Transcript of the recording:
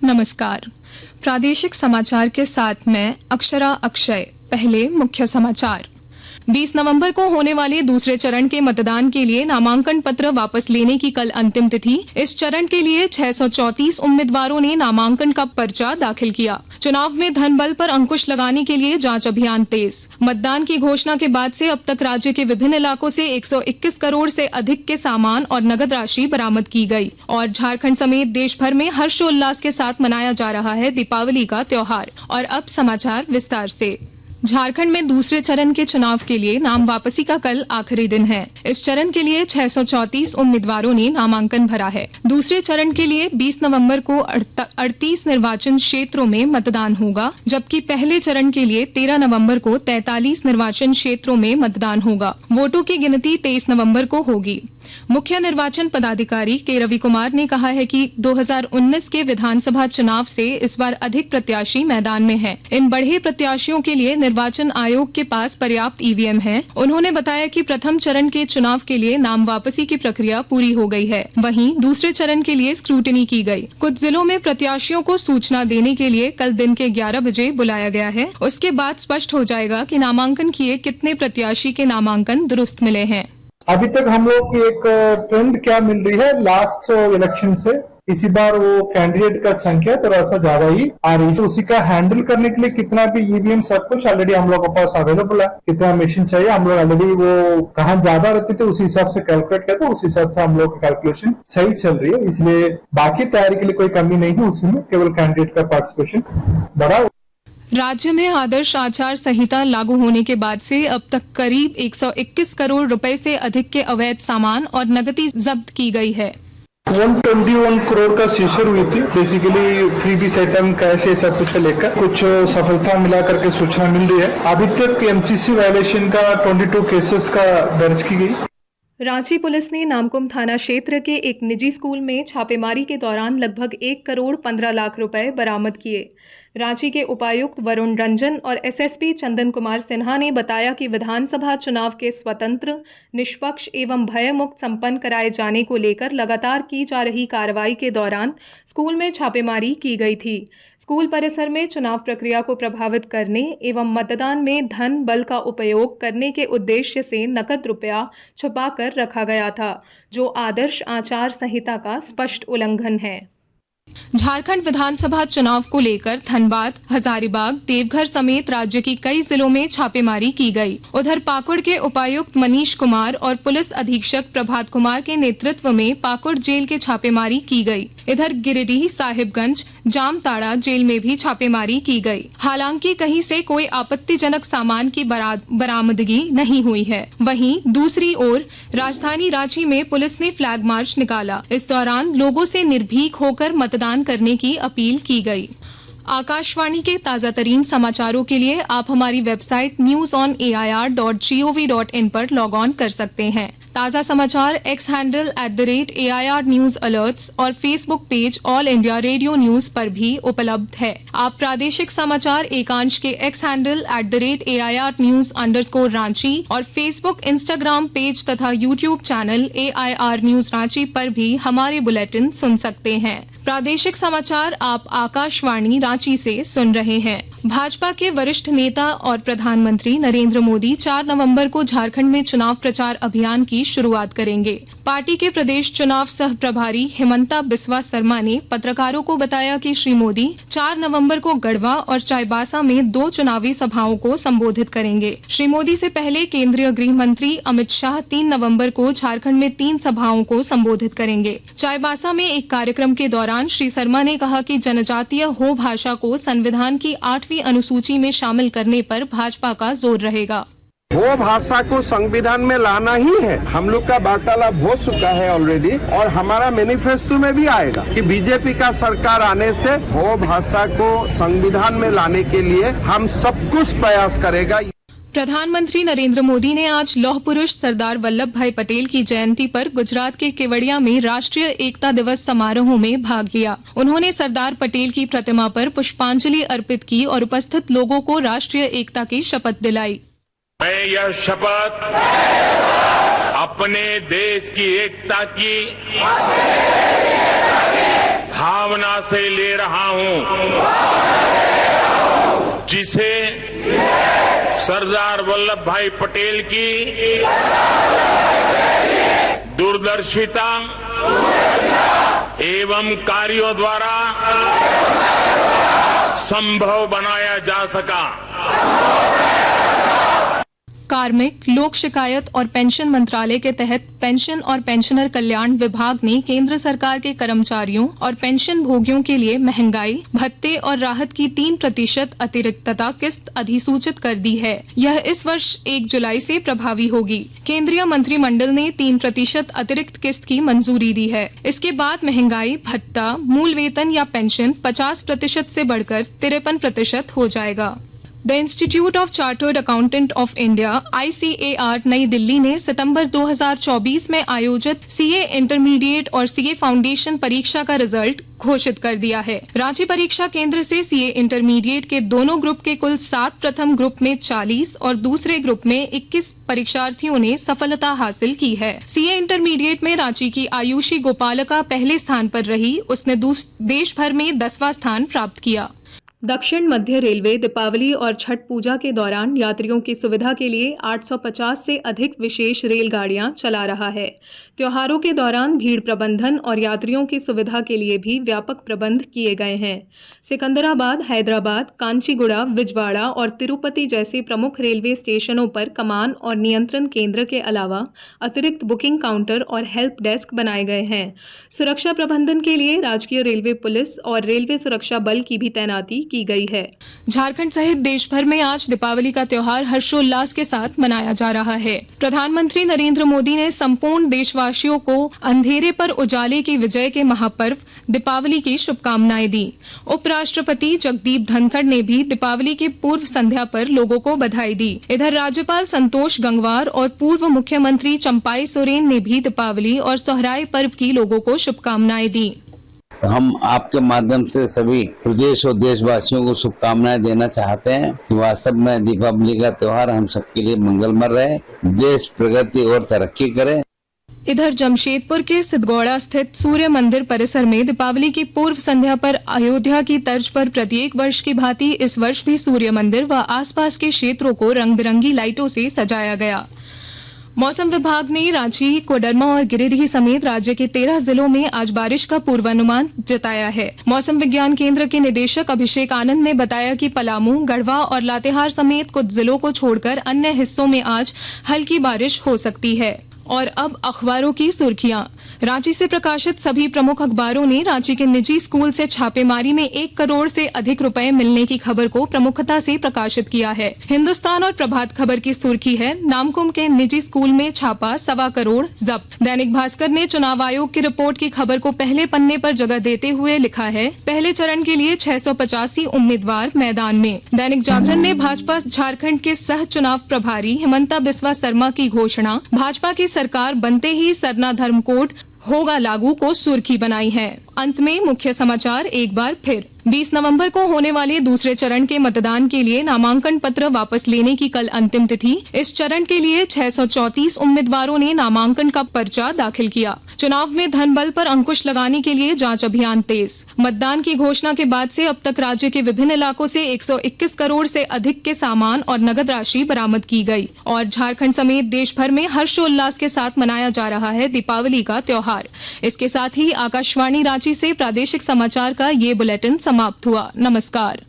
नमस्कार। प्रादेशिक समाचार के साथ मैं अक्षरा अक्षय। पहले मुख्य समाचार। 20 नवंबर को होने वाले दूसरे चरण के मतदान के लिए नामांकन पत्र वापस लेने की कल अंतिम तिथि। इस चरण के लिए 634 उम्मीदवारों ने नामांकन का पर्चा दाखिल किया। चुनाव में धन बल पर अंकुश लगाने के लिए जांच अभियान तेज। मतदान की घोषणा के बाद से अब तक राज्य के विभिन्न इलाकों से 121 करोड़ से अधिक के सामान और नगद राशि बरामद की गई। और झारखंड समेत देश भर में हर्षोल्लास के साथ मनाया जा रहा है दीपावली का त्योहार। और अब समाचार विस्तार से। झारखंड में दूसरे चरण के चुनाव के लिए नाम वापसी का कल आखिरी दिन है। इस चरण के लिए 634 उम्मीदवारों ने नामांकन भरा है। दूसरे चरण के लिए 20 नवंबर को 38 निर्वाचन क्षेत्रों में मतदान होगा, जबकि पहले चरण के लिए 13 नवंबर को 43 निर्वाचन क्षेत्रों में मतदान होगा। वोटों की गिनती 23 नवंबर को होगी। मुख्य निर्वाचन पदाधिकारी के रवि कुमार ने कहा है कि 2019 के विधानसभा चुनाव से इस बार अधिक प्रत्याशी मैदान में हैं। इन बढ़े प्रत्याशियों के लिए निर्वाचन आयोग के पास पर्याप्त ईवीएम है। उन्होंने बताया कि प्रथम चरण के चुनाव के लिए नाम वापसी की प्रक्रिया पूरी हो गई है। वहीं दूसरे चरण के लिए स्क्रूटनी की गई। कुछ जिलों में प्रत्याशियों को सूचना देने के लिए कल दिन के 11 बजे बुलाया गया है। उसके बाद स्पष्ट हो जाएगा कि नामांकन किए कितने प्रत्याशी के नामांकन दुरुस्त मिले हैं। अभी तक हम लोग की एक ट्रेंड क्या मिल रही है, लास्ट इलेक्शन से इसी बार वो कैंडिडेट का संख्या थोड़ा सा ज्यादा ही आ रही है। तो उसी का हैंडल करने के लिए कितना भी ईवीएम सब कुछ ऑलरेडी हम लोग के पास अवेलेबल है। कितना मशीन चाहिए हम लोग ऑलरेडी वो कहाँ ज्यादा रहते थे उस हिसाब से कैलकुलेट करते, उस हिसाब से हम लोग की कैलकुलेशन सही चल रही है। इसलिए बाकी तैयारी के लिए कोई कमी नहीं है, उसमें केवल कैंडिडेट का पार्टिसिपेशन बढ़ा। राज्य में आदर्श आचार संहिता लागू होने के बाद से अब तक करीब 121 करोड़ रुपए से अधिक के अवैध सामान और नकदी जब्त की गई है। 121 करोड़ का सीजर हुई थी। बेसिकली फ्रीबीज आइटम, कैश, ये सब कुछ लेकर कुछ सफलता मिला करके सूचना मिल रही है। अभी तक एमसीसी वायलेशन का 22 केसेस का दर्ज की गई। रांची पुलिस ने नामकुम थाना क्षेत्र के एक निजी स्कूल में छापेमारी के दौरान लगभग 1 करोड़ 15 लाख रुपए बरामद किए। रांची के उपायुक्त वरुण रंजन और एसएसपी चंदन कुमार सिन्हा ने बताया कि विधानसभा चुनाव के स्वतंत्र, निष्पक्ष एवं भयमुक्त संपन्न कराए जाने को लेकर लगातार की जा रही कार्रवाई के दौरान स्कूल में छापेमारी की गई थी। स्कूल परिसर में चुनाव प्रक्रिया को प्रभावित करने एवं मतदान में धन बल का उपयोग करने के उद्देश्य से नकद रुपया छुपाकर रखा गया था, जो आदर्श आचार संहिता का स्पष्ट उल्लंघन है। झारखंड विधानसभा चुनाव को लेकर धनबाद, हजारीबाग, देवघर समेत राज्य की कई जिलों में छापेमारी की गई। उधर पाकुड़ के उपायुक्त मनीष कुमार और पुलिस अधीक्षक प्रभात कुमार के नेतृत्व में पाकुड़ जेल के छापेमारी की गई। इधर गिरिडीह, साहिबगंज, जामताड़ा जेल में भी छापेमारी की गई। हालांकि कहीं से कोई आपत्तिजनक सामान की बरामदगी नहीं हुई है। वहीं दूसरी ओर राजधानी रांची में पुलिस ने फ्लैग मार्च निकाला। इस दौरान लोगों से निर्भीक होकर मतदान करने की अपील की गई। आकाशवाणी के ताजा तरीन समाचारों के लिए आप हमारी वेबसाइट newsonair.gov.in पर लॉग ऑन कर सकते हैं। ताजा समाचार x handle @AIR News Alerts और Facebook page all India radio news पर भी उपलब्ध है। आप प्रादेशिक समाचार एकांश के x handle @AIR News_ Ranchi और फेसबुक, इंस्टाग्राम पेज तथा YouTube channel AIR News Ranchi पर भी हमारे बुलेटिन सुन सकते हैं। प्रादेशिक समाचार आप आकाशवाणी रांची से सुन रहे हैं। भाजपा के वरिष्ठ नेता और प्रधानमंत्री नरेंद्र मोदी 4 नवंबर को झारखंड में चुनाव प्रचार अभियान की शुरुआत करेंगे। पार्टी के प्रदेश चुनाव सह प्रभारी हिमंता बिस्वा शर्मा ने पत्रकारों को बताया कि श्री मोदी 4 नवंबर को गढ़वा और चाईबासा में 2 चुनावी सभाओं को संबोधित करेंगे। श्री मोदी से पहले केंद्रीय गृह मंत्री अमित शाह 3 नवंबर को झारखंड में 3 सभाओं को संबोधित करेंगे। चाईबासा में एक कार्यक्रम के दौरान श्री शर्मा ने कहा कि जनजातीय हो भाषा को संविधान की 8वीं अनुसूची में शामिल करने पर भाजपा का जोर रहेगा। वो भाषा को संविधान में लाना ही है। हम लोग का वार्तालाप हो चुका है ऑलरेडी और हमारा मैनिफेस्टो में भी आएगा कि बीजेपी का सरकार आने से वो भाषा को संविधान में लाने के लिए हम सब कुछ प्रयास करेगा। प्रधानमंत्री नरेंद्र मोदी ने आज लौह पुरुष सरदार वल्लभ भाई पटेल की जयंती पर गुजरात के केवड़िया में राष्ट्रीय एकता दिवस समारोह में भाग लिया। उन्होंने सरदार पटेल की प्रतिमा पर पुष्पांजलि अर्पित की और उपस्थित लोगों को राष्ट्रीय एकता की शपथ दिलाई। मैं यह शपथ अपने देश की एकता की, भावना से ले रहा हूं, जिसे सरदार वल्लभ भाई पटेल की दूरदर्शिता एवं कार्यों द्वारा संभव बनाया जा सका। कार्मिक, लोक शिकायत और पेंशन मंत्रालय के तहत पेंशन और पेंशनर कल्याण विभाग ने केंद्र सरकार के कर्मचारियों और पेंशन भोगियों के लिए महंगाई भत्ते और राहत की 3% अतिरिक्तता किस्त अधिसूचित कर दी है। यह इस वर्ष 1 जुलाई से प्रभावी होगी। केंद्रीय मंत्रिमंडल ने 3% अतिरिक्त किस्त की मंजूरी दी है। इसके बाद महंगाई भत्ता, मूल वेतन या पेंशन 50% से बढ़कर 53% हो जाएगा। The institute of chartered accountant of India ICAR नई दिल्ली ने सितंबर 2024 में आयोजित CA इंटरमीडिएट और CA फाउंडेशन परीक्षा का रिजल्ट घोषित कर दिया है। रांची परीक्षा केंद्र से CA इंटरमीडिएट के दोनों ग्रुप के कुल 7 प्रथम ग्रुप में 40 और दूसरे ग्रुप में 21 परीक्षार्थियों ने सफलता हासिल की है। CA इंटरमीडिएट में रांची की आयुषी गोपालका पहले स्थान पर रही। उसने देश भर में 10वां स्थान प्राप्त किया। दक्षिण मध्य रेलवे दीपावली और छठ पूजा के दौरान यात्रियों की सुविधा के लिए 850 से अधिक विशेष रेलगाड़ियां चला रहा है। त्योहारों के दौरान भीड़ प्रबंधन और यात्रियों की सुविधा के लिए भी व्यापक प्रबंध किए गए हैं। सिकंदराबाद, हैदराबाद, कांचीगुड़ा, विजयवाड़ा और तिरुपति जैसे प्रमुख रेलवे स्टेशनों पर कमान और नियंत्रण केंद्र के अलावा अतिरिक्त बुकिंग काउंटर और हेल्प डेस्क बनाए गए हैं। सुरक्षा प्रबंधन के लिए राजकीय रेलवे पुलिस और रेलवे सुरक्षा बल की भी तैनाती की गई है। झारखंड सहित देश भर में आज दीपावली का त्योहार हर्षोल्लास के साथ मनाया जा रहा है। प्रधानमंत्री नरेंद्र मोदी ने संपूर्ण देशवासियों को अंधेरे पर उजाले की विजय के महापर्व दीपावली की शुभकामनाएं दी। उपराष्ट्रपति जगदीप धनखड़ ने भी दीपावली की पूर्व संध्या पर लोगों को बधाई दी। इधर राज्यपाल संतोष गंगवार और पूर्व मुख्यमंत्री चंपाई सोरेन ने भी दीपावली और सोहराय पर्व की लोगों को शुभकामनाएं दी। हम आपके माध्यम से सभी प्रदेश और देशवासियों को शुभकामनाएं देना चाहते हैं कि वास्तव में दीपावली का त्योहार हम सबके लिए मंगलमय रहे, देश प्रगति और तरक्की करे। इधर जमशेदपुर के सिद्धगौड़ा स्थित सूर्य मंदिर परिसर में दीपावली की पूर्व संध्या पर अयोध्या की तर्ज पर प्रत्येक वर्ष की भांति इस वर्ष भी सूर्य मंदिर व आसपास के क्षेत्रों को रंग बिरंगी लाइटों से सजाया गया। मौसम विभाग ने रांची, कोडरमा और गिरिडीह समेत राज्य के 13 जिलों में आज बारिश का पूर्वानुमान जताया है। मौसम विज्ञान केंद्र के निदेशक अभिषेक आनंद ने बताया कि पलामू, गढ़वा और लातेहार समेत कुछ जिलों को छोड़कर अन्य हिस्सों में आज हल्की बारिश हो सकती है। और अब अखबारों की सुर्खियां। रांची से प्रकाशित सभी प्रमुख अखबारों ने रांची के निजी स्कूल से छापेमारी में 1 करोड़ से अधिक रुपए मिलने की खबर को प्रमुखता से प्रकाशित किया है। हिंदुस्तान और प्रभात खबर की सुर्खी है, नामकुम के निजी स्कूल में छापा 1.25 करोड़ जब्त। दैनिक भास्कर ने चुनाव आयोग की रिपोर्ट की खबर को पहले पन्ने पर जगह देते हुए लिखा है, पहले चरण के लिए 685 उम्मीदवार मैदान में। दैनिक जागरण ने भाजपा झारखंड के सह चुनाव प्रभारी हिमंता बिस्वा शर्मा की घोषणा, भाजपा की सरकार बनते ही सरना धर्म कोड होगा लागू को सुर्खी बनाई है। अंत में मुख्य समाचार एक बार फिर। 20 नवंबर को होने वाले दूसरे चरण के मतदान के लिए नामांकन पत्र वापस लेने की कल अंतिम तिथि। इस चरण के लिए 634 उम्मीदवारों ने नामांकन का पर्चा दाखिल किया। चुनाव में धन बल पर अंकुश लगाने के लिए जांच अभियान तेज। मतदान की घोषणा के बाद से अब तक राज्य के विभिन्न इलाकों से 121 करोड़ से अधिक के सामान और नगद राशि बरामद की गई। और झारखंड समेत देश भर में हर्षोल्लास के साथ मनाया जा रहा है दीपावली का त्योहार। इसके साथ ही आकाशवाणी रांची से प्रादेशिक समाचार का ये बुलेटिन समाप्त हुआ। नमस्कार।